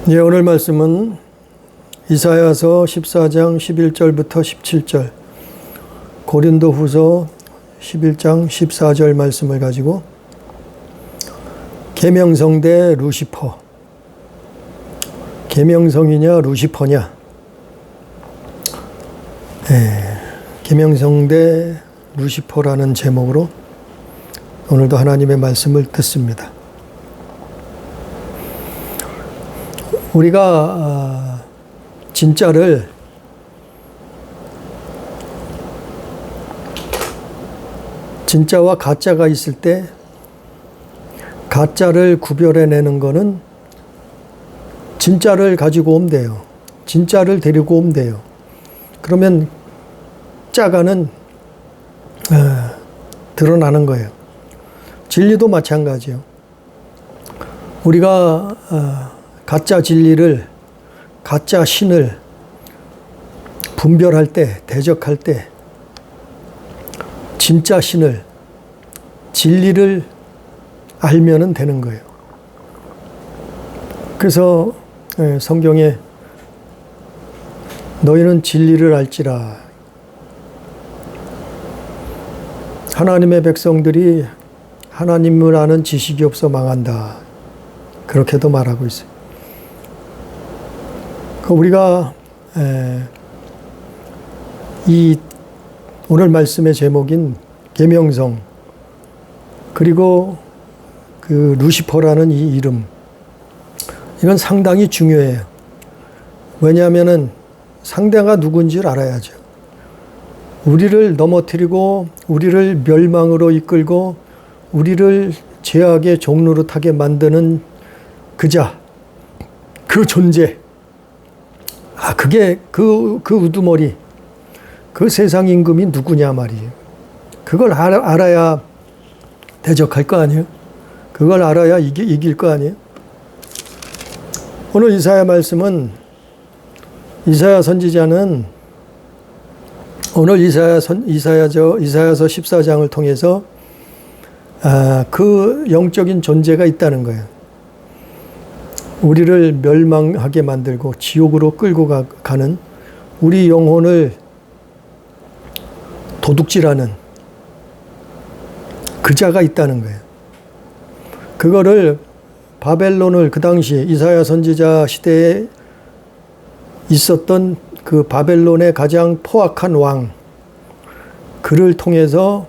예, 오늘 말씀은 이사야서 14장 11절부터 17절, 고린도후서 11장 14절 말씀을 가지고 계명성 대 루시퍼, 계명성이냐 루시퍼냐, 계명성 대 루시퍼라는 제목으로 오늘도 하나님의 말씀을 듣습니다. 우리가 진짜와 가짜가 있을 때 가짜를 구별해내는 거는 진짜를 가지고 오면 돼요. 진짜를 데리고 오면 돼요. 그러면 짜가는 드러나는 거예요. 진리도 마찬가지예요. 우리가 가짜 진리를, 가짜 신을 분별할 때, 대적할 때 진짜 신을, 진리를 알면은 되는 거예요. 그래서 성경에 너희는 진리를 알지라, 하나님의 백성들이 하나님을 아는 지식이 없어 망한다, 그렇게도 말하고 있어요. 우리가 이 오늘 말씀의 제목인 계명성, 그리고 그 루시퍼라는 이 이름, 이건 상당히 중요해요. 왜냐하면은 상대가 누군지를 알아야죠. 우리를 넘어뜨리고 우리를 멸망으로 이끌고 우리를 죄악의 종로로 타게 만드는 그자, 그 존재, 그게 그 우두머리, 그 세상 임금이 누구냐 말이에요. 그걸 알아야 대적할 거 아니에요. 그걸 알아야 이길 거 아니에요. 오늘 이사야 말씀은, 이사야 선지자는 오늘 이사야서 14장을 통해서 그 영적인 존재가 있다는 거예요. 우리를 멸망하게 만들고 지옥으로 끌고 가는, 우리 영혼을 도둑질하는 그자가 있다는 거예요. 그거를 바벨론을, 그 당시 이사야 선지자 시대에 있었던 그 바벨론의 가장 포악한 왕, 그를 통해서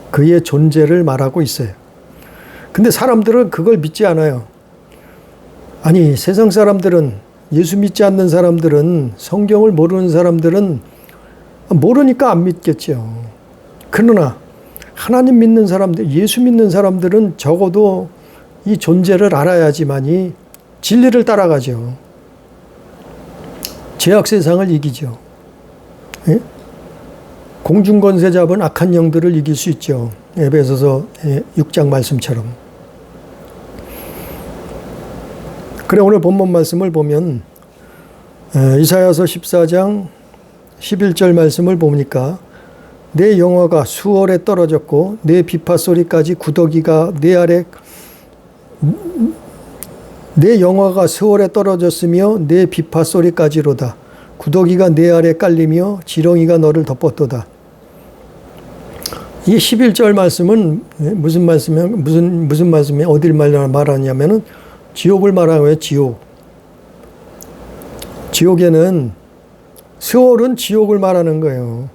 그의 존재를 말하고 있어요. 근데 사람들은 그걸 믿지 않아요. 아니, 세상 사람들은, 예수 믿지 않는 사람들은, 성경을 모르는 사람들은 모르니까 안 믿겠죠. 그러나 하나님 믿는 사람들, 예수 믿는 사람들은 적어도 이 존재를 알아야지만이 진리를 따라가죠. 죄악 세상을 이기죠. 예? 공중권세 잡은 악한 영들을 이길 수 있죠. 에베소서 6장 말씀처럼. 그래, 오늘 본문 말씀을 보면 이사야서 14장 11절 말씀을 보니까 내 영화가 수월에 떨어졌고 내 비파 소리까지 구더기가 내 아래, 내 영화가 수월에 떨어졌으며 내 비파 소리까지로다. 구더기가 내 아래 깔리며 지렁이가 너를 덮었도다. 이 11절 말씀은 무슨 말씀이에요? 어딜 말하냐면은 지옥을 말하는 거예요. 지옥에는, 스월은 지옥을 말하는 거예요.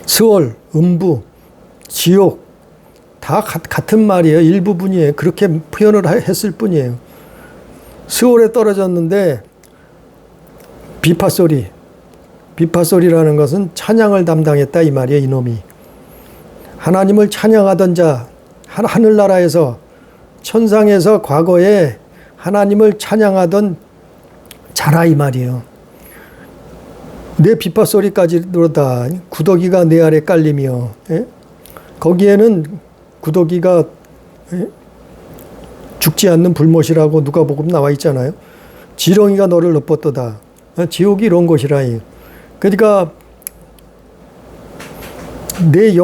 스월, 음부, 지옥 다 같은 말이에요. 일부분이에요. 그렇게 표현을 했을 뿐이에요. 스월에 떨어졌는데 비파소리라는 것은 찬양을 담당했다 이 말이에요. 이놈이 하나님을 찬양하던 자, 하늘나라에서, 천상에서 과거에 하나님을 찬양하던 자라 이 말이에요. 내 비파소리까지 들었다. 구더기가 내 아래 깔리며, 거기에는 구더기가 죽지 않는 불못이라고 누가복음 나와 있잖아요. 지렁이가 너를 덮었도다. 지옥이 이런 곳이라. 그러니까 내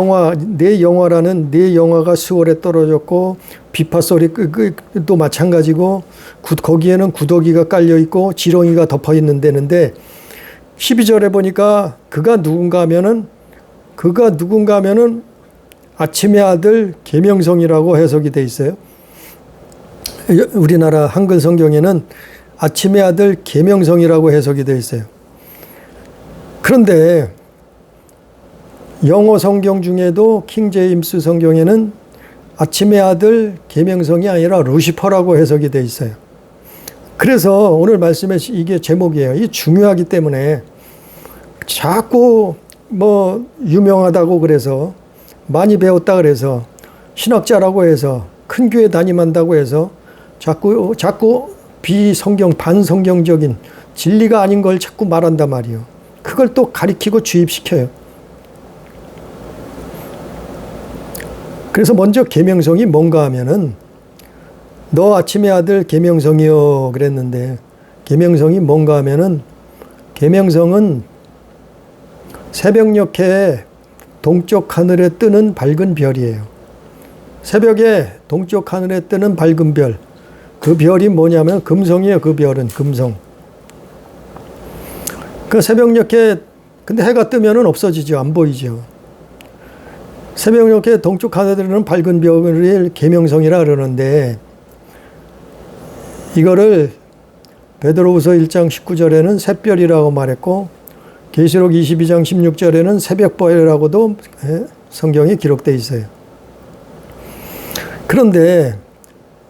영화라는 내 영화가 수월에 떨어졌고 비파 소리 또 마찬가지고 거기에는 구더기가 깔려 있고 지렁이가 덮어 있는 데는데 12절에 보니까 그가 누군가 하면은 아침의 아들 계명성이라고 해석이 돼 있어요. 우리나라 한글 성경에는 아침의 아들 계명성이라고 해석이 돼 있어요. 그런데 영어 성경 중에도 킹 제임스 성경에는 아침의 아들 계명성이 아니라 루시퍼라고 해석이 돼 있어요. 그래서 오늘 말씀에 이게 제목이에요. 이게 중요하기 때문에 자꾸 뭐 유명하다고 그래서 많이 배웠다 그래서 신학자라고 해서 큰 교회 담임한다고 해서 자꾸 비성경 반성경적인 진리가 아닌 걸 자꾸 말한단 말이에요. 그걸 또 가리키고 주입시켜요. 그래서 먼저 계명성이 뭔가 하면은 너 아침의 아들 계명성이요 그랬는데 계명성이 뭔가 하면은 계명성은 새벽녘에 동쪽 하늘에 뜨는 밝은 별이에요. 새벽에 동쪽 하늘에 뜨는 밝은 별. 그 별이 뭐냐면 금성이에요. 그 별은 금성. 그 새벽녘에 근데 해가 뜨면은 없어지죠. 안 보이죠. 새벽녘에 동쪽 하늘에 뜨는 밝은 별을 계명성이라 그러는데 이거를 베드로후서 1장 19절에는 샛별이라고 말했고 계시록 22장 16절에는 새벽별이라고도 성경에 기록되어 있어요. 그런데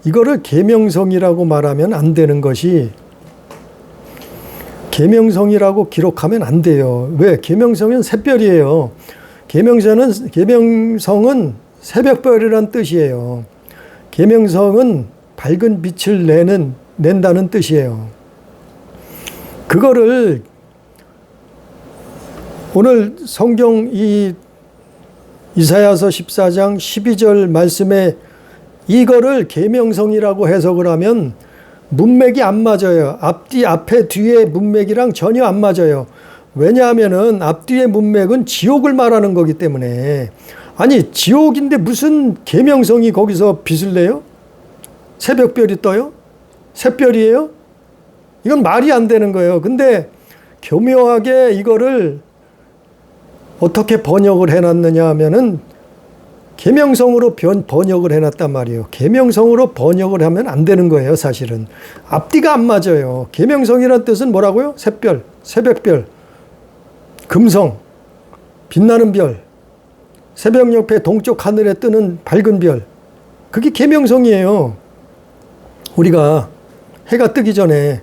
이거를 계명성이라고 말하면 안 되는 것이 계명성이라고 기록하면 안 돼요. 왜? 계명성은 샛별이에요. 계명성은 새벽별이란 뜻이에요. 계명성은 밝은 빛을 낸다는 뜻이에요. 그거를 오늘 성경 이사야서 14장 12절 말씀에 이거를 계명성이라고 해석을 하면 문맥이 안 맞아요. 앞에 뒤에 문맥이랑 전혀 안 맞아요. 왜냐하면은 앞뒤의 문맥은 지옥을 말하는 거기 때문에. 아니 지옥인데 무슨 계명성이 거기서 빛을 내요? 새벽별이 떠요? 샛별이에요? 이건 말이 안 되는 거예요. 근데 교묘하게 이거를 어떻게 번역을 해놨느냐 하면은 계명성으로 번역을 해놨단 말이에요. 계명성으로 번역을 하면 안 되는 거예요. 사실은 앞뒤가 안 맞아요. 계명성이라는 뜻은 뭐라고요? 샛별, 새벽별, 금성, 빛나는 별, 새벽 옆에 동쪽 하늘에 뜨는 밝은 별. 그게 계명성이에요. 우리가 해가 뜨기 전에.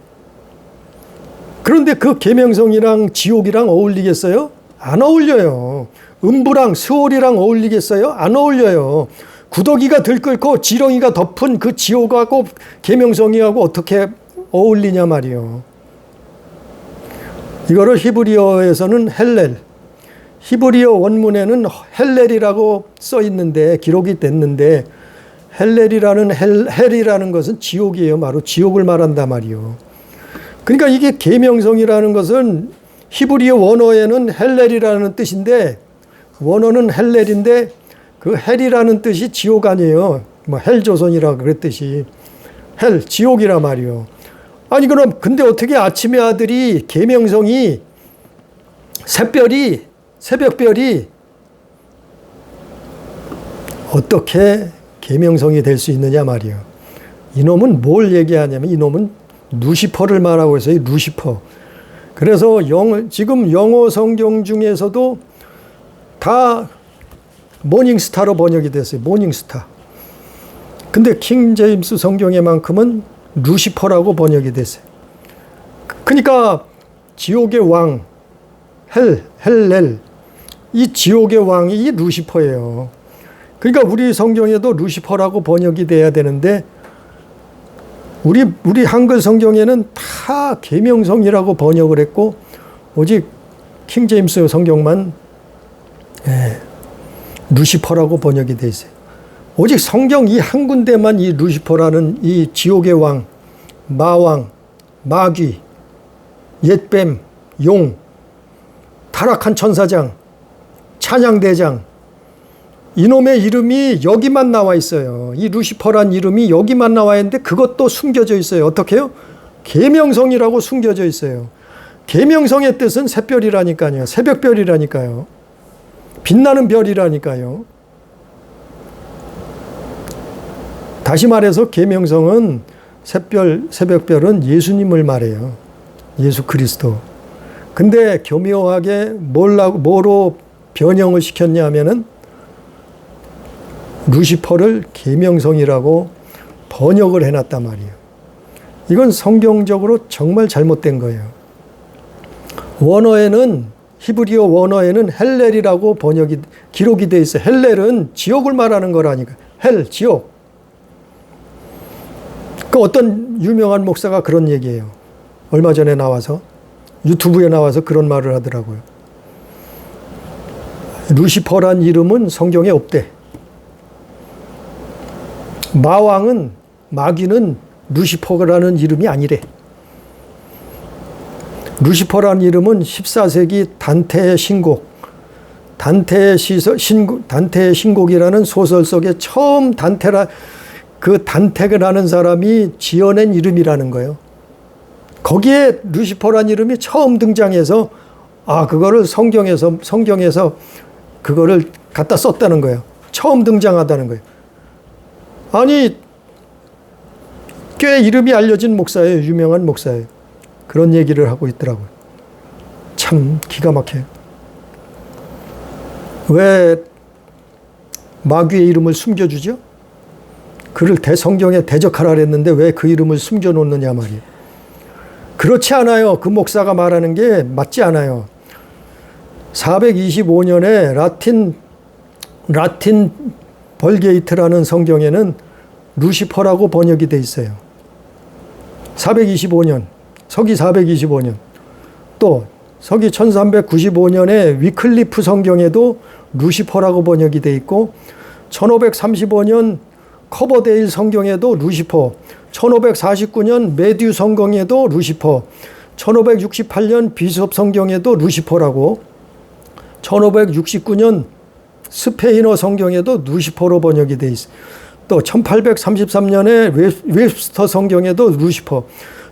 그런데 그 계명성이랑 지옥이랑 어울리겠어요? 안 어울려요. 음부랑 스올이랑 어울리겠어요? 안 어울려요. 구더기가 들끓고 지렁이가 덮은 그 지옥하고 계명성이하고 어떻게 어울리냐 말이요. 이거를 히브리어에서는 헬렐, 히브리어 원문에는 헬렐이라고 써 있는데 기록이 됐는데 헬렐이라는 헬이라는 것은 지옥이에요. 바로 지옥을 말한단 말이요. 그러니까 이게 계명성이라는 것은 히브리어 원어에는 헬렐이라는 뜻인데 원어는 헬렐인데 그 헬이라는 뜻이 지옥 아니에요. 뭐 헬조선이라 그랬듯이 헬 지옥이라 말이요. 아니 그럼 근데 어떻게 아침의 아들이 계명성이 새벽별이 어떻게 계명성이 될 수 있느냐 말이요. 이놈은 뭘 얘기하냐면 이놈은 루시퍼를 말하고 있어요. 루시퍼. 그래서 지금 영어 성경 중에서도 다 모닝스타로 번역이 됐어요. 모닝스타. 근데 킹 제임스 성경에만큼은 루시퍼라고 번역이 됐어요. 그러니까 지옥의 왕, 헬렐, 이 지옥의 왕이 이 루시퍼예요. 그러니까 우리 성경에도 루시퍼라고 번역이 돼야 되는데 우리 한글 성경에는 다 계명성이라고 번역을 했고 오직 킹 제임스 성경만 루시퍼라고 번역이 돼 있어요. 오직 성경 이 한 군데만 이 루시퍼라는 이 지옥의 왕, 마왕, 마귀, 옛뱀, 용, 타락한 천사장, 찬양대장, 이놈의 이름이 여기만 나와 있어요. 이 루시퍼란 이름이 여기만 나와 있는데 그것도 숨겨져 있어요. 어떻게 해요? 계명성이라고 숨겨져 있어요. 계명성의 뜻은 새별이라니까요. 새벽별이라니까요. 빛나는 별이라니까요. 다시 말해서 계명성은 새벽별은 예수님을 말해요. 예수 그리스도. 근데 교묘하게 뭐로 변형을 시켰냐 하면은 루시퍼를 계명성이라고 번역을 해놨단 말이에요. 이건 성경적으로 정말 잘못된 거예요. 원어에는 히브리어 원어에는 헬렐이라고 기록이 돼 있어요. 헬렐은 지옥을 말하는 거라니까. 헬, 지옥. 그 어떤 유명한 목사가 그런 얘기예요. 얼마 전에 나와서 유튜브에 나와서 그런 말을 하더라고요. 루시퍼란 이름은 성경에 없대. 마귀는 루시퍼라는 이름이 아니래. 루시퍼라는 이름은 14세기 단테의 신곡, 단테의 신곡이라는 소설 속에 처음 단테라는 사람이 지어낸 이름이라는 거예요. 거기에 루시퍼라는 이름이 처음 등장해서 그거를 성경에서 그거를 갖다 썼다는 거예요. 처음 등장하다는 거예요. 아니, 꽤 이름이 알려진 목사예요. 유명한 목사예요. 그런 얘기를 하고 있더라고요. 참 기가 막혀요. 왜 마귀의 이름을 숨겨주죠? 그를 성경에 대적하라 그랬는데 왜 그 이름을 숨겨놓느냐 말이에요. 그렇지 않아요. 그 목사가 말하는 게 맞지 않아요. 425년에 라틴 벌게이트라는 성경에는 루시퍼라고 번역이 돼 있어요. 425년, 서기 425년. 또 서기 1395년에 위클리프 성경에도 루시퍼라고 번역이 돼 있고 1535년 커버데일 성경에도 루시퍼, 1549년 매듀 성경에도 루시퍼, 1568년 비숍 성경에도 루시퍼라고, 1569년 스페인어 성경에도 루시퍼로 번역이 돼 있어요. 또 1833년에 웹스터 성경에도 루시퍼,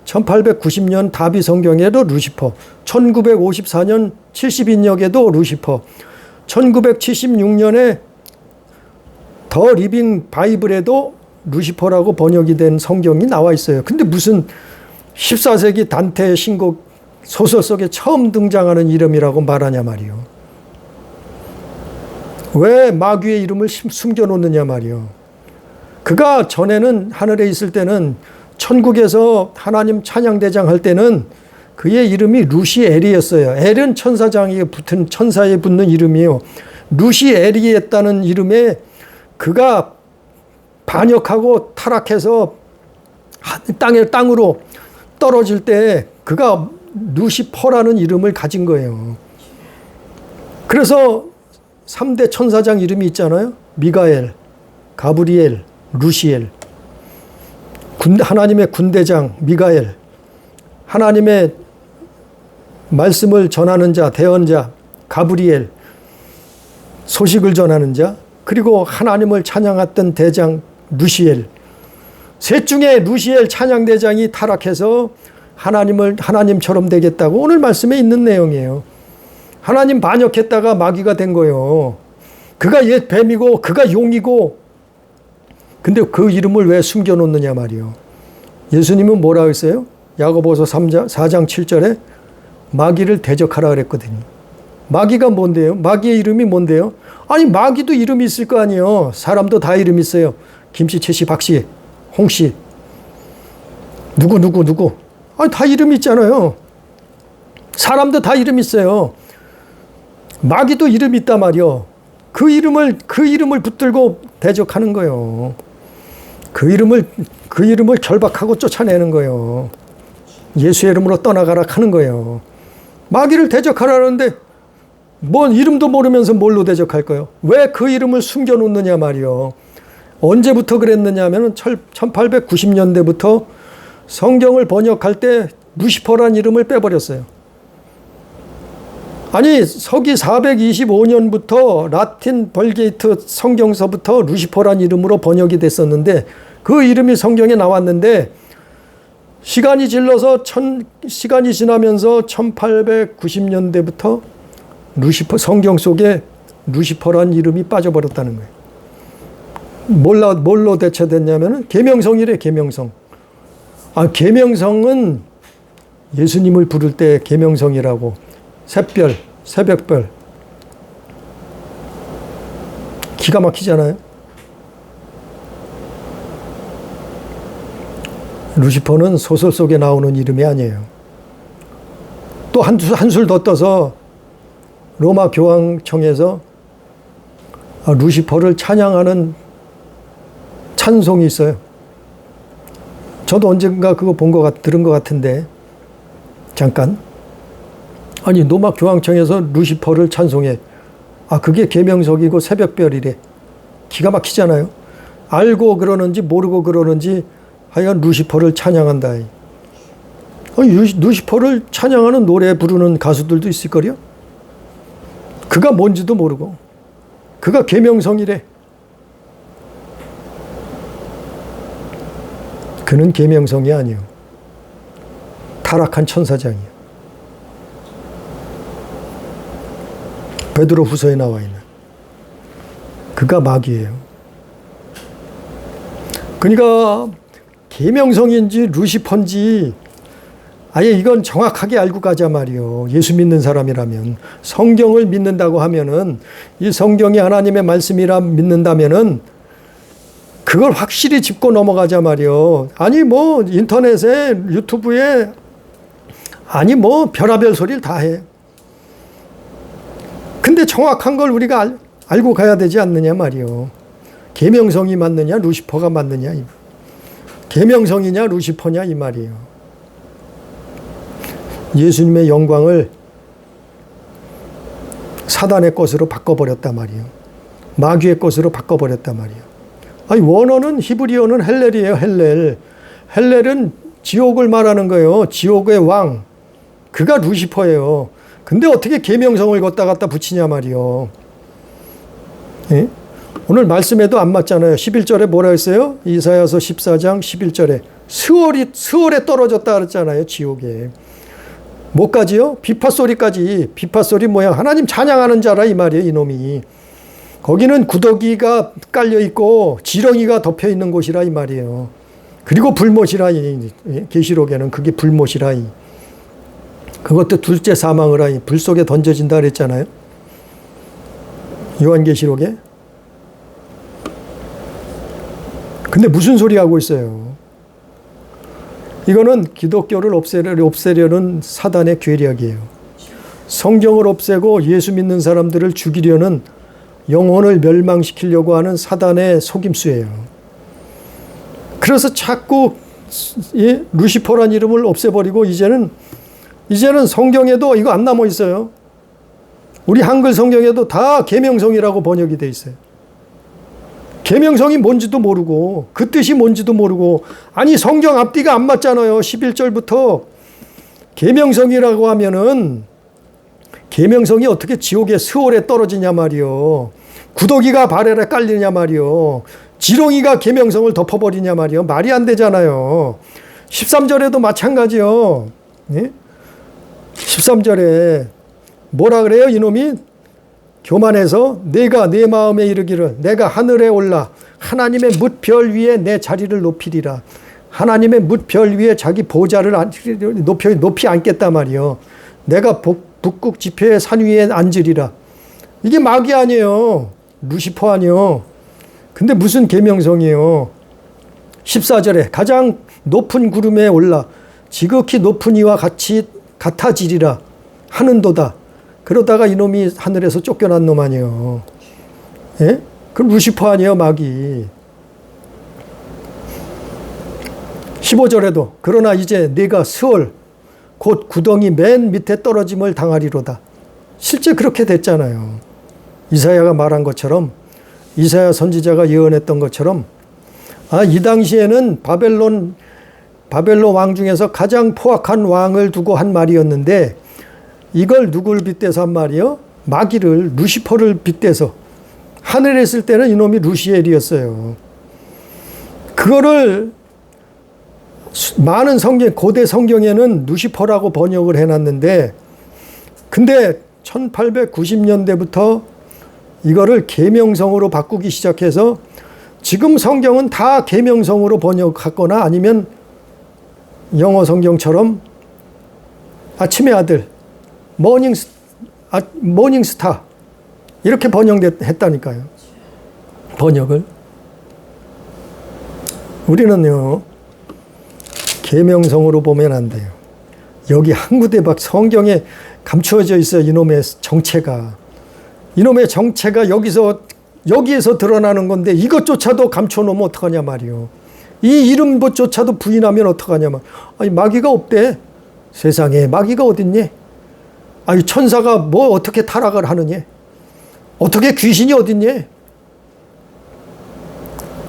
1890년 다비 성경에도 루시퍼, 1954년 70인역에도 루시퍼, 1976년에 더 리빙 바이블에도 루시퍼라고 번역이 된 성경이 나와 있어요. 근데 무슨 14세기 단테의 신곡 소설 속에 처음 등장하는 이름이라고 말하냐 말이요. 왜 마귀의 이름을 숨겨놓느냐 말이요. 그가 전에는 하늘에 있을 때는 천국에서 하나님 찬양대장 할 때는 그의 이름이 루시엘이었어요. 엘은 천사장에 붙은 천사에 붙는 이름이에요. 루시엘이었다는 이름에 그가 반역하고 타락해서 땅으로 떨어질 때 그가 루시퍼라는 이름을 가진 거예요. 그래서 3대 천사장 이름이 있잖아요. 미가엘, 가브리엘, 루시엘. 하나님의 군대장 미가엘, 하나님의 말씀을 전하는 자, 대언자 가브리엘, 소식을 전하는 자, 그리고 하나님을 찬양했던 대장 루시엘. 셋 중에 루시엘 찬양대장이 타락해서 하나님처럼 되겠다고 오늘 말씀에 있는 내용이에요. 하나님 반역했다가 마귀가 된 거예요. 그가 옛 뱀이고 그가 용이고, 근데 그 이름을 왜 숨겨놓느냐 말이요. 예수님은 뭐라고 했어요? 야고보서 4장 7절에 마귀를 대적하라 그랬거든요. 마귀가 뭔데요? 마귀의 이름이 뭔데요? 아니, 마귀도 이름이 있을 거 아니에요. 사람도 다 이름이 있어요. 김씨, 최씨, 박씨, 홍씨, 누구. 아니, 다 이름이 있잖아요. 사람도 다 이름이 있어요. 마귀도 이름이 있단 말이요. 그 이름을 붙들고 대적하는 거예요. 그 이름을 결박하고 쫓아내는 거예요. 예수의 이름으로 떠나가라 하는 거예요. 마귀를 대적하라는데 뭔 이름도 모르면서 뭘로 대적할 거예요? 왜 그 이름을 숨겨놓느냐 말이요. 언제부터 그랬느냐 하면 1890년대부터 성경을 번역할 때 루시퍼라는 이름을 빼버렸어요. 아니 서기 425년부터 라틴 벌게이트 성경서부터 루시퍼란 이름으로 번역이 됐었는데 그 이름이 성경에 나왔는데 시간이 지나면서 1890년대부터 루시퍼 성경 속에 루시퍼란 이름이 빠져버렸다는 거예요. 뭘로 대체됐냐면은 계명성이래. 계명성. 계명성은 예수님을 부를 때 계명성이라고. 샛별, 새벽별. 기가 막히잖아요. 루시퍼는 소설 속에 나오는 이름이 아니에요. 또 한술 더 떠서 로마 교황청에서 루시퍼를 찬양하는 찬송이 있어요. 저도 언젠가 그거 들은 것 같은데 잠깐. 아니 로마 교황청에서 루시퍼를 찬송해. 그게 계명석이고 새벽별이래. 기가 막히잖아요. 알고 그러는지 모르고 그러는지 하여간 루시퍼를 찬양한다. 루시퍼를 찬양하는 노래 부르는 가수들도 있을 거요. 그가 뭔지도 모르고 그가 계명성이래. 그는 계명성이 아니요. 타락한 천사장이요. 베드로 후서에 나와 있는. 그가 마귀예요. 그러니까 계명성인지 루시퍼인지 아예 이건 정확하게 알고 가자 말이요. 예수 믿는 사람이라면. 성경을 믿는다고 하면은 이 성경이 하나님의 말씀이라 믿는다면은 그걸 확실히 짚고 넘어가자 말이요. 아니 뭐 인터넷에 유튜브에 아니 뭐 별의별 소리를 다 해. 근데 정확한 걸 우리가 알고 가야 되지 않느냐 말이요. 계명성이 맞느냐 루시퍼가 맞느냐. 계명성이냐 루시퍼냐 이 말이에요. 예수님의 영광을 사단의 것으로 바꿔버렸단 말이에요. 마귀의 것으로 바꿔버렸단 말이에요. 아니 원어는 히브리어는 헬렐이에요. 헬렐. 헬렐은 지옥을 말하는 거예요. 지옥의 왕. 그가 루시퍼예요. 근데 어떻게 계명성을 갖다 붙이냐 말이요. 예? 오늘 말씀에도 안 맞잖아요. 11절에 뭐라 했어요? 이사야서 14장 11절에 스월에 떨어졌다 그랬잖아요. 지옥에. 뭐까지요? 비파소리까지. 비파소리 뭐야? 하나님 찬양하는 자라 이 말이에요. 이놈이. 거기는 구더기가 깔려 있고 지렁이가 덮여 있는 곳이라 이 말이에요. 그리고 불못이라. 계시록에는 그게 불못이라. 그것도 둘째 사망을 하니 불 속에 던져진다 그랬잖아요. 요한계시록에. 근데 무슨 소리 하고 있어요? 이거는 기독교를 없애려는 사단의 괴력이에요. 성경을 없애고 예수 믿는 사람들을 죽이려는 영혼을 멸망시키려고 하는 사단의 속임수예요. 그래서 자꾸 이 루시퍼란 이름을 없애버리고 이제는 성경에도 이거 안 남아 있어요. 우리 한글 성경에도 다 계명성이라고 번역이 돼 있어요. 계명성이 뭔지도 모르고 그 뜻이 뭔지도 모르고 아니 성경 앞뒤가 안 맞잖아요. 11절부터 계명성이라고 하면은 계명성이 어떻게 지옥의 스월에 떨어지냐 말이요. 구더기가 발에 깔리냐 말이요. 지렁이가 계명성을 덮어버리냐 말이요. 말이 안 되잖아요. 13절에도 마찬가지요. 네? 13절에 뭐라 그래요? 이놈이 교만해서 내가 내 마음에 이르기를 내가 하늘에 올라 하나님의 뭇별 위에 내 자리를 높이리라. 하나님의 뭇별 위에 자기 보좌를 높이 앉겠단 말이요. 내가 북극 지표의 산 위에 앉으리라. 이게 마귀 아니에요. 루시퍼 아니에요. 근데 무슨 계명성이에요. 14절에 가장 높은 구름에 올라 지극히 높은 이와 같아지리라 하는도다. 그러다가 이놈이 하늘에서 쫓겨난 놈 아니에요. 예? 그럼 루시퍼 아니에요, 마귀. 15절에도 그러나 이제 네가 스월 곧 구덩이 맨 밑에 떨어짐을 당하리로다. 실제 그렇게 됐잖아요. 이사야가 말한 것처럼 이사야 선지자가 예언했던 것처럼 이 당시에는 바벨론 왕 중에서 가장 포악한 왕을 두고 한 말이었는데 이걸 누굴 빗대서 한 말이요? 마귀를, 루시퍼를 빗대서. 하늘에 있을 때는 이놈이 루시엘이었어요. 그거를 많은 고대 성경에는 루시퍼라고 번역을 해놨는데, 근데 1890년대부터 이거를 계명성으로 바꾸기 시작해서 지금 성경은 다 계명성으로 번역하거나 아니면 영어 성경처럼 아침의 아들, 모닝스타 이렇게 번역했다니까요. 번역을. 우리는요, 계명성으로 보면 안 돼요. 여기 한 구대 박 성경에 감추어져 있어요. 이놈의 정체가. 이놈의 정체가 여기에서 드러나는 건데 이것조차도 감춰놓으면 어떡하냐 말이요. 이 이름조차도 부인하면 어떡하냐 말. 아니 마귀가 없대. 세상에 마귀가 어딨니? 아니 천사가 뭐 어떻게 타락을 하느니? 어떻게 귀신이 어딨니?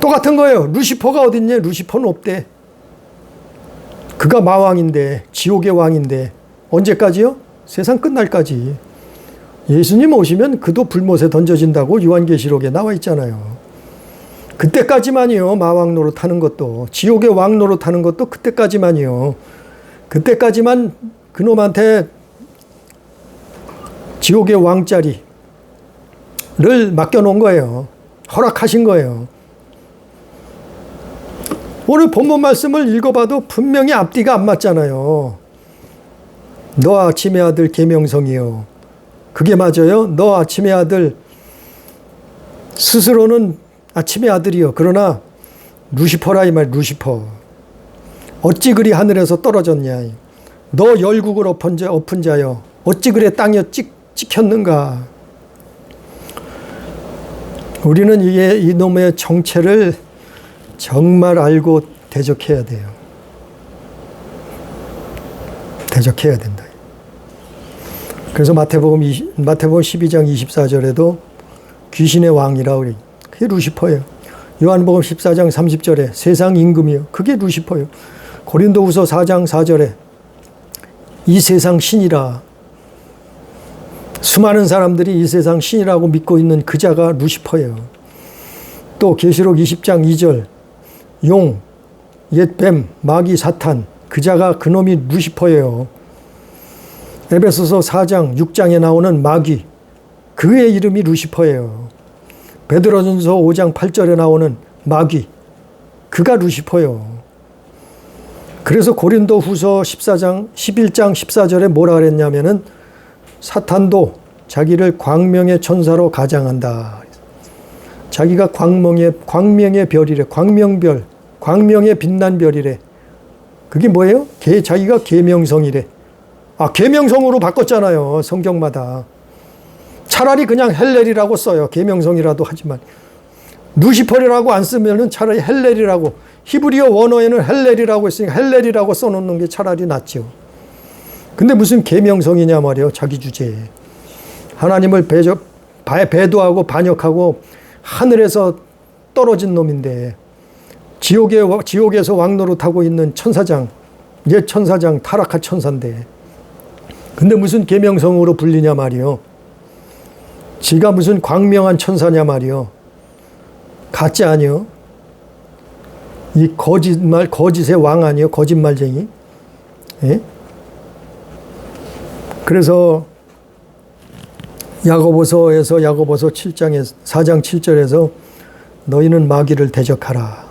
똑같은 거예요. 루시퍼가 어딨니? 루시퍼는 없대. 그가 마왕인데, 지옥의 왕인데 언제까지요? 세상 끝날까지. 예수님 오시면 그도 불못에 던져진다고 요한계시록에 나와 있잖아요. 그때까지만이요. 마왕 노릇하는 것도, 지옥의 왕 노릇하는 것도 그때까지만이요. 그때까지만 그놈한테 지옥의 왕자리를 맡겨놓은 거예요. 허락하신 거예요. 오늘 본문 말씀을 읽어봐도 분명히 앞뒤가 안 맞잖아요. 너 아침의 아들 계명성이요. 그게 맞아요? 너 아침의 아들, 스스로는 아침의 아들이요. 그러나 루시퍼라 이 말, 루시퍼. 어찌 그리 하늘에서 떨어졌냐. 너 열국을 엎은 자여. 어찌 그래 땅에 찍혔는가. 우리는 이놈의 정체를 정말 알고 대적해야 돼요. 대적해야 된다. 그래서 마태복음 12장 24절에도 귀신의 왕이라 그래. 그게 루시퍼예요. 요한복음 14장 30절에 세상 임금이요. 그게 루시퍼예요. 고린도후서 4장 4절에 이 세상 신이라. 수많은 사람들이 이 세상 신이라고 믿고 있는 그 자가 루시퍼예요. 또 계시록 20장 2절 용, 옛뱀, 마귀, 사탄 그 자가 그놈이 루시퍼예요. 에베소서 4장 6장에 나오는 마귀 그의 이름이 루시퍼예요. 베드로전서 5장 8절에 나오는 마귀 그가 루시퍼예요. 그래서 고린도 후서 11장 14절에 뭐라 그랬냐면은 사탄도 자기를 광명의 천사로 가장한다. 자기가 광명의 별이래. 광명별, 광명의 빛난 별이래. 그게 뭐예요? 자기가 계명성이래. 아, 계명성으로 바꿨잖아요. 성경마다. 차라리 그냥 헬렐이라고 써요. 계명성이라도 하지만. 루시퍼라고 안 쓰면은 차라리 헬렐이라고. 히브리어 원어에는 헬렐이라고 했으니까 헬렐이라고 써놓는 게 차라리 낫죠. 근데 무슨 계명성이냐 말이에요. 자기 주제에. 하나님을 배도하고 반역하고 하늘에서 떨어진 놈인데 지옥에서 왕노릇하고 있는 천사장, 옛 천사장, 타락한 천사인데 근데 무슨 계명성으로 불리냐 말이요. 지가 무슨 광명한 천사냐 말이요. 가짜 아니요. 이 거짓의 왕 아니요. 거짓말쟁이. 예? 그래서 야고보서 4장 7절에서 너희는 마귀를 대적하라.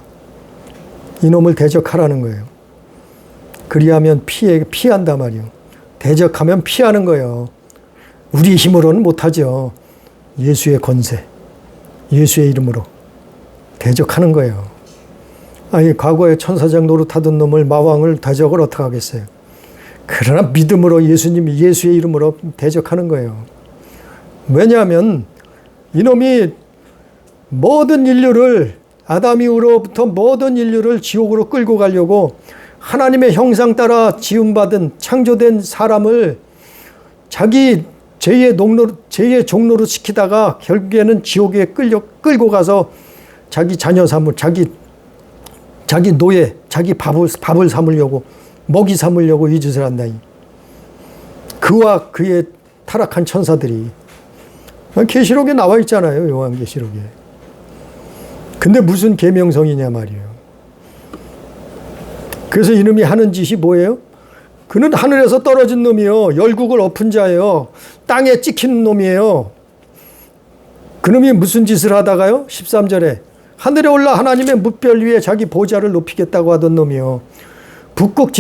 이놈을 대적하라는 거예요. 그리하면 피한단 말이에요. 대적하면 피하는 거예요. 우리 힘으로는 못하죠. 예수의 권세, 예수의 이름으로 대적하는 거예요. 아니 과거에 천사장 노릇하던 놈을 마왕을 대적을 어떻게 하겠어요. 그러나 믿음으로 예수의 이름으로 대적하는 거예요. 왜냐하면 이놈이 모든 인류를 아담 이후로부터 모든 인류를 지옥으로 끌고 가려고 하나님의 형상 따라 지음받은 창조된 사람을 자기 죄의 종로로 시키다가 결국에는 지옥에 끌고 가서 자기 자녀 삼을 자기 노예 자기 밥을 삼으려고 먹이 삼으려고 이 짓을 한다니. 그와 그의 타락한 천사들이 계시록에 나와 있잖아요. 요한계시록에. 근데 무슨 계명성이냐 말이에요. 그래서 이놈이 하는 짓이 뭐예요? 그는 하늘에서 떨어진 놈이요. 열국을 엎은 자예요. 땅에 찍힌 놈이에요. 그놈이 무슨 짓을 하다가요? 13절에 하늘에 올라 하나님의 뭇별 위에 자기 보좌를 높이겠다고 하던 놈이요. 북극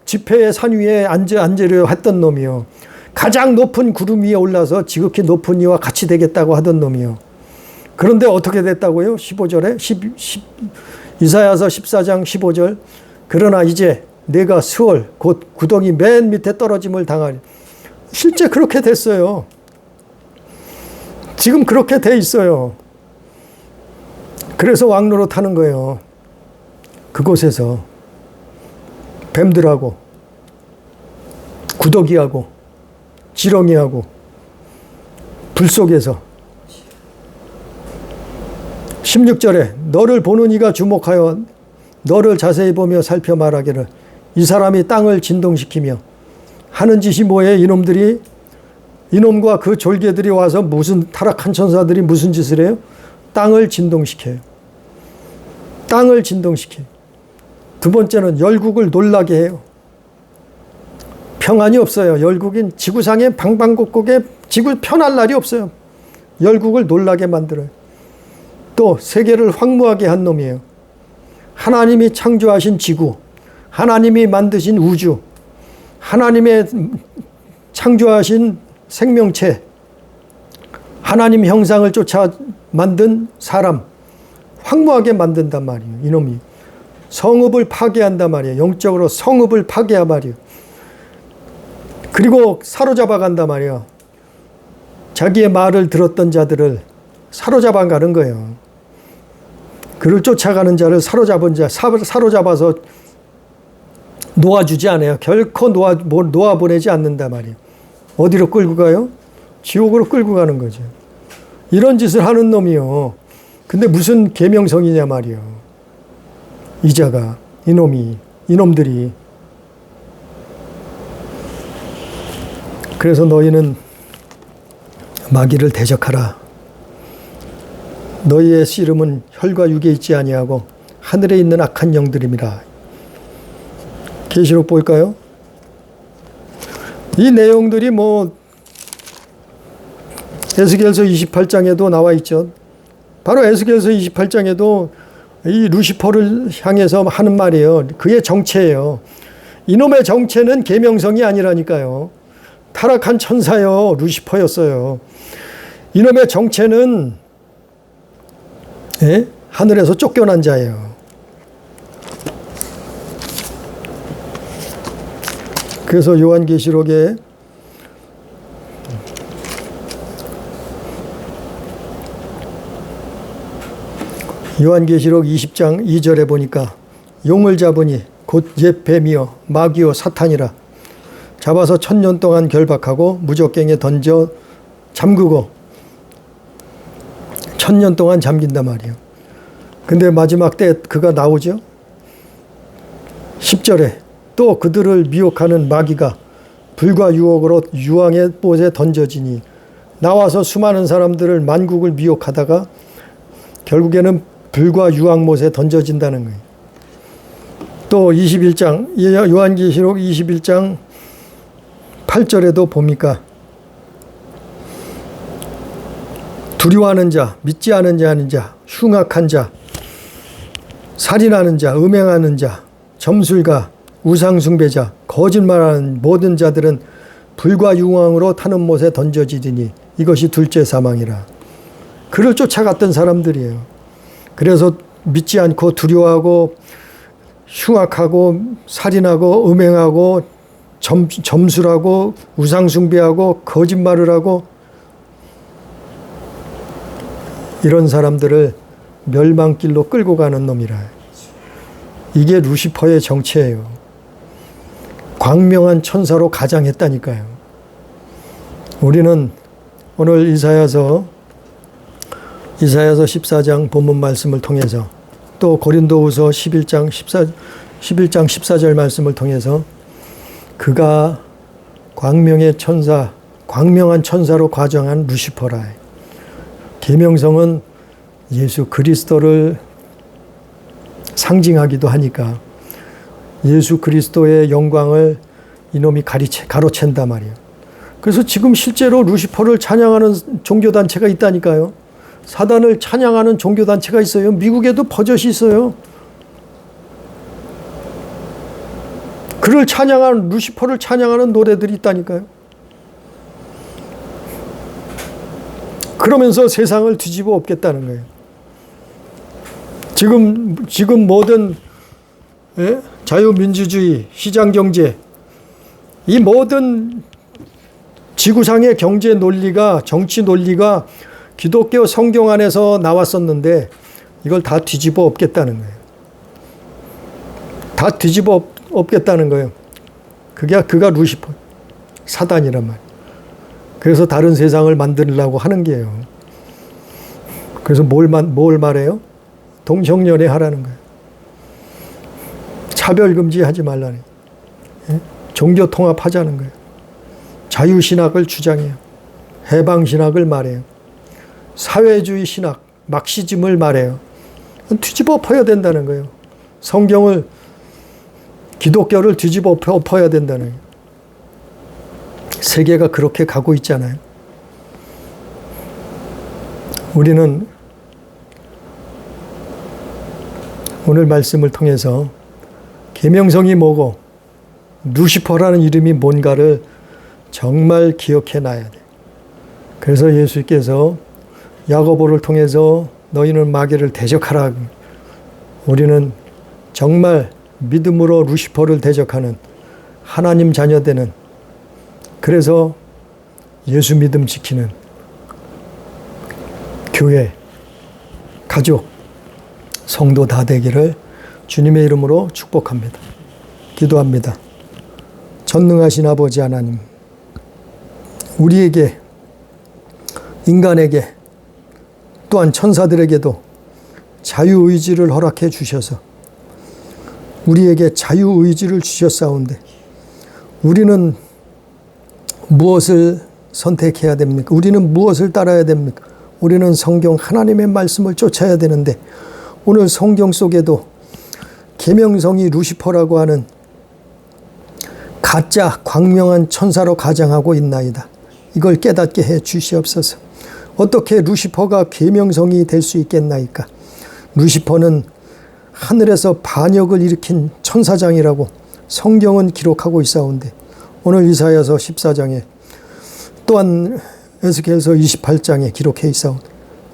지폐의 산 위에 앉으려 했던 놈이요. 가장 높은 구름 위에 올라서 지극히 높은 이와 같이 되겠다고 하던 놈이요. 그런데 어떻게 됐다고요? 15절에 이사야서 14장 15절 그러나 이제 내가 스월 곧 구덩이 맨 밑에 떨어짐을 당하리. 실제 그렇게 됐어요. 지금 그렇게 돼 있어요. 그래서 왕노릇 하는 거예요. 그곳에서 뱀들하고 구더기하고 지렁이하고 불 속에서 16절에 너를 보는 이가 주목하여 너를 자세히 보며 살펴 말하기를 이 사람이 땅을 진동시키며 하는 짓이 뭐예요? 이놈과 그 졸개들이 와서 무슨 타락한 천사들이 무슨 짓을 해요? 땅을 진동시켜요. 땅을 진동시켜요. 두 번째는 열국을 놀라게 해요. 평안이 없어요. 열국인 지구상의 방방곡곡에 지구 편할 날이 없어요. 열국을 놀라게 만들어요. 또 세계를 황무하게 한 놈이에요. 하나님이 창조하신 지구, 하나님이 만드신 우주, 하나님의 창조하신 생명체, 하나님 형상을 쫓아 만든 사람, 황무하게 만든단 말이에요. 이놈이. 성읍을 파괴한단 말이에요. 영적으로 성읍을 파괴한 말이에요. 그리고 사로잡아 간단 말이에요. 자기의 말을 들었던 자들을 사로잡아 가는 거예요. 그를 쫓아가는 자를 사로잡아서 놓아주지 않아요. 결코 놓아보내지 않는단 말이에요. 어디로 끌고 가요? 지옥으로 끌고 가는 거죠. 이런 짓을 하는 놈이요. 근데 무슨 계명성이냐 말이에요. 이자가, 이놈들이. 그래서 너희는 마귀를 대적하라. 너희의 씨름은 혈과 육에 있지 아니하고 하늘에 있는 악한 영들임이라. 계시록 볼까요? 이 내용들이 에스겔서 28장에도 나와 있죠. 바로 에스겔서 28장에도 이 루시퍼를 향해서 하는 말이에요. 그의 정체예요. 이놈의 정체는 계명성이 아니라니까요. 타락한 천사요. 루시퍼였어요. 이놈의 정체는 하늘에서 쫓겨난 자예요. 그래서 요한계시록에 요한계시록 20장 2절에 보니까 용을 잡으니 곧 옛 뱀이요 마귀요 사탄이라 잡아서 1000년 동안 결박하고 무적갱에 던져 잠그고 1000년 동안 잠긴단 말이에요. 근데 마지막 때 그가 나오죠. 10절에 또 그들을 미혹하는 마귀가 불과 유혹으로 유황의 못에 던져지니 나와서 수많은 사람들을 만국을 미혹하다가 결국에는 불과 유황못에 던져진다는 거예요. 또 21장 요한계시록 21장 8절에도 보니까 두려워하는 자, 믿지 않은 자, 하는 자, 흉악한 자, 살인하는 자, 음행하는 자, 점술가, 우상숭배자, 거짓말하는 모든 자들은 불과 유황으로 타는 못에 던져지리니 이것이 둘째 사망이라. 그를 쫓아갔던 사람들이에요. 그래서 믿지 않고 두려워하고 흉악하고 살인하고 음행하고 점술하고 우상숭배하고 거짓말을 하고 이런 사람들을 멸망길로 끌고 가는 놈이라. 이게 루시퍼의 정체예요. 광명한 천사로 가장했다니까요. 우리는 오늘 이사야서 14장 본문 말씀을 통해서 또 고린도후서 11장 14절 말씀을 통해서 그가 광명의 천사, 광명한 천사로 과정한 루시퍼라. 계명성은 예수 그리스도를 상징하기도 하니까 예수 그리스도의 영광을 이놈이 가로챈단 말이에요. 그래서 지금 실제로 루시퍼를 찬양하는 종교단체가 있다니까요. 사단을 찬양하는 종교단체가 있어요. 미국에도 버젓이 있어요. 그를 찬양하는, 루시퍼를 찬양하는 노래들이 있다니까요. 그러면서 세상을 뒤집어 엎겠다는 거예요. 지금 모든 자유민주주의, 시장경제, 이 모든 지구상의 경제 논리가, 정치 논리가 기독교 성경 안에서 나왔었는데 이걸 다 뒤집어 엎겠다는 거예요. 다 뒤집어 엎겠다는 거예요. 그가 루시퍼, 사단이란 말이에요. 그래서 다른 세상을 만들려고 하는 게요. 그래서 뭘 말해요? 동성연애 하라는 거예요. 차별금지하지 말라는 거예요. 종교 통합하자는 거예요. 자유신학을 주장해요. 해방신학을 말해요. 사회주의 신학, 막시즘을 말해요. 뒤집어 엎어야 된다는 거예요. 성경을, 기독교를 뒤집어 엎어야 된다는 거예요. 세계가 그렇게 가고 있잖아요. 우리는 오늘 말씀을 통해서 계명성이 뭐고 루시퍼라는 이름이 뭔가를 정말 기억해 놔야 돼. 그래서 예수께서 야고보를 통해서 너희는 마귀를 대적하라. 우리는 정말 믿음으로 루시퍼를 대적하는 하나님 자녀되는, 그래서 예수 믿음 지키는 교회, 가족, 성도 다 되기를 주님의 이름으로 축복합니다. 기도합니다. 전능하신 아버지 하나님, 우리에게, 인간에게, 또한 천사들에게도 자유의지를 허락해 주셔서 우리에게 자유의지를 주셨사온데 우리는 무엇을 선택해야 됩니까? 우리는 무엇을 따라야 됩니까? 우리는 성경 하나님의 말씀을 쫓아야 되는데 오늘 성경 속에도 계명성이 루시퍼라고 하는 가짜 광명한 천사로 가장하고 있나이다. 이걸 깨닫게 해 주시옵소서. 어떻게 루시퍼가 계명성이 될 수 있겠나이까? 루시퍼는 하늘에서 반역을 일으킨 천사장이라고 성경은 기록하고 있사온데 오늘 이사야서 14장에 또한 에스겔서 28장에 기록해 있사온데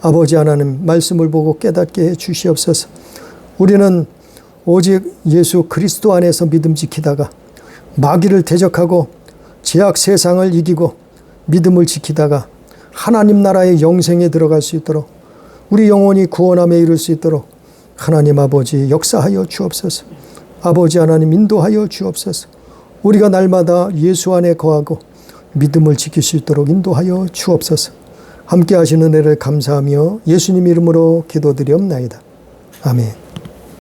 아버지 하나님 말씀을 보고 깨닫게 해 주시옵소서. 우리는 오직 예수 그리스도 안에서 믿음 지키다가 마귀를 대적하고 죄악 세상을 이기고 믿음을 지키다가 하나님 나라의 영생에 들어갈 수 있도록 우리 영혼이 구원함에 이를 수 있도록 하나님 아버지 역사하여 주옵소서. 아버지 하나님 인도하여 주옵소서. 우리가 날마다 예수 안에 거하고 믿음을 지킬 수 있도록 인도하여 주옵소서. 함께 하시는 은혜를 감사하며 예수님 이름으로 기도드리옵나이다. 아멘.